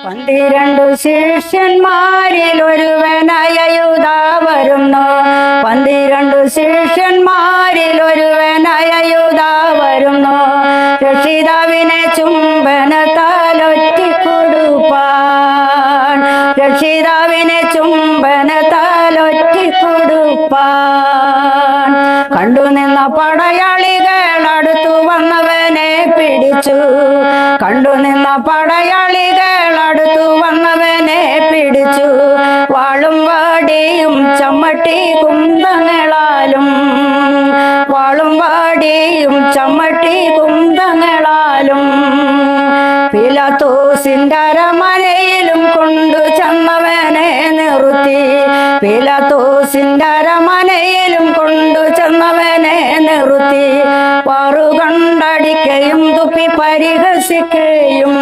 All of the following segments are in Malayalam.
12 ശിഷ്യന്മാരിൽ ഒരുവനായ യൂദാ വരുന്നു. 12 ശിഷ്യന്മാരിൽ ഒരുവനായ യൂദാ വരുന്നു. രക്ഷിതാവിനെ ചുംബനത്താൽ ഒറ്റിക്കൊടുപ്പാൻ, രക്ഷിതാവിനെ ചുംബനത്താൽ ഒറ്റിക്കൊടുപ്പാൻ. കണ്ടുനിന്ന പടയാളികൾ അടുത്തു വന്നവനെ പിടിച്ചു. കണ്ടുനിന്ന പടയാളികൾ അടുത്തു വന്നവനെ പിടിച്ചു. വാളും വാടിയും ചമ്മട്ടി കുന്തങ്ങളാലും, വാളും വാടിയും ചമ്മട്ടി കുന്തങ്ങളാലും പീലാത്തോസിന്റെ അരമനയിലും കൊണ്ടു ചെന്നവനെ നിർത്തി. പീലാത്തോസിന്റെ അരമനയിലും കൊണ്ടു ചെന്നവനെ നിർത്തി. വാറുകൊണ്ടടിക്കയും തുപ്പി പരിഹസിക്കുകയും,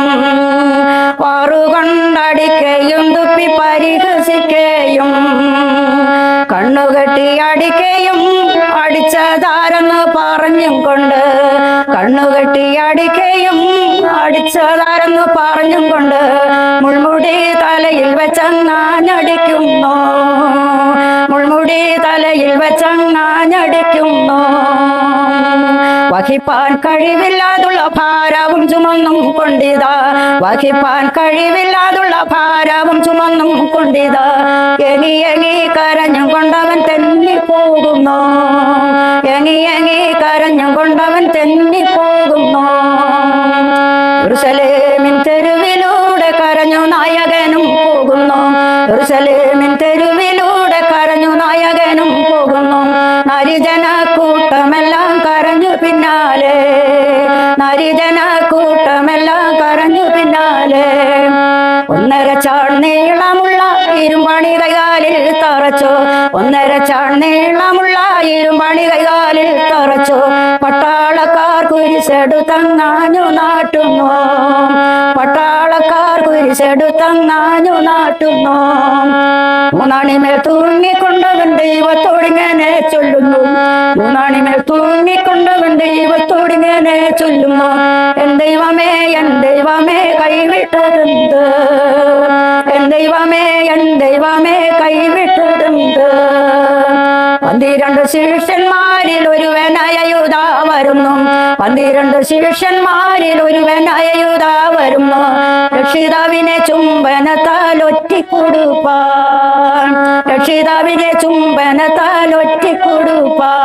വാറുകൊണ്ടടിക്കയും തുപ്പി പരിഹസിക്കുകയും കണ്ണുകെട്ടി അടിക്കയും അടിച്ചതാരെന്ന് പറഞ്ഞും കൊണ്ട്, കണ്ണുകെട്ടി അടിക്കയും അടിച്ചതാരെന്ന് പറഞ്ഞും കൊണ്ട് മുൾമുടി തലയിൽ വെച്ചങ്ങാഞ്ഞടിക്കുന്നു, മുൾമുടി തലയിൽ വെച്ചങ്ങാഞ്ഞടിക്കുന്നു. വഹിപ്പാൻ കഴിവില്ലാതുള്ള ഭാരവും ചുമന്നും കൊണ്ടിതാ, വഹിപ്പാൻ കഴിവില്ലാതുള്ള ഭാരവും ചുമന്നും കൊണ്ടിതാ. എങ്ങി കരഞ്ഞും കൊണ്ടവൻ തെന്നിപ്പോകുന്നു, എങ്ങി കരഞ്ഞും കൊണ്ടവൻ തെന്നിപ്പോകുന്നു. യെരൂശലേമിൻ തെരുവിലൂടെ കരഞ്ഞു നായകനും പോകുന്നു, യെരൂശലേമിൻ തെരുവിലൂടെ കരഞ്ഞു നായകനും പോകുന്നു. നരിജന കൂട്ടമെല്ലാം കരഞ്ഞു പിന്നാലെ, നരിജന കൂട്ടമെല്ലാം കരഞ്ഞു പിന്നാലെ. 1.5 ചാൺ നീളമുള്ള ഇരുമ്പണി കൈകാലിൽ തറച്ചു, 1.5 ചാൺ നീളമുള്ള ഇരുമ്പണി കൈകാലിൽ തറച്ചു. പട്ടാളക്കാർ കുരിശെടുത്തങ്ങാഞ്ഞു നാട്ടുന്നു, പട്ടാളക്കാർ കുരിശെടുത്തങ്ങാഞ്ഞു നാട്ടുന്നു. 3 തൂങ്ങിക്കൊണ്ടവൻ ദൈവത്തോടിങ്ങനെ ചൊല്ലുന്നു, 3 തൂങ്ങിക്കൊണ്ടവൻ ദൈവത്തോടിങ്ങനെ ചൊല്ലുന്നു. എൻ ദൈവമേ, എൻ ദൈവമേ കൈവിട്ടതെന്ത്, എൻ ദൈവമേ, എൻ ദൈവമേ കൈവിട്ടതെന്ത്. 12 ശിഷ്യന്മാരിൽ ഒരുവനായ യൂദാ വരുന്നു, 12 ശിഷ്യന്മാരിൽ ഒരുവനായ യൂദാ വരുന്നു. രക്ഷിതാവിനെ ചുംബനത്താൽ ഒറ്റിക്കൊടുപ്പാൻ, രക്ഷിതാവിനെ ചുംബനത്താൽ ഒറ്റിക്കൊടുപ്പാൻ.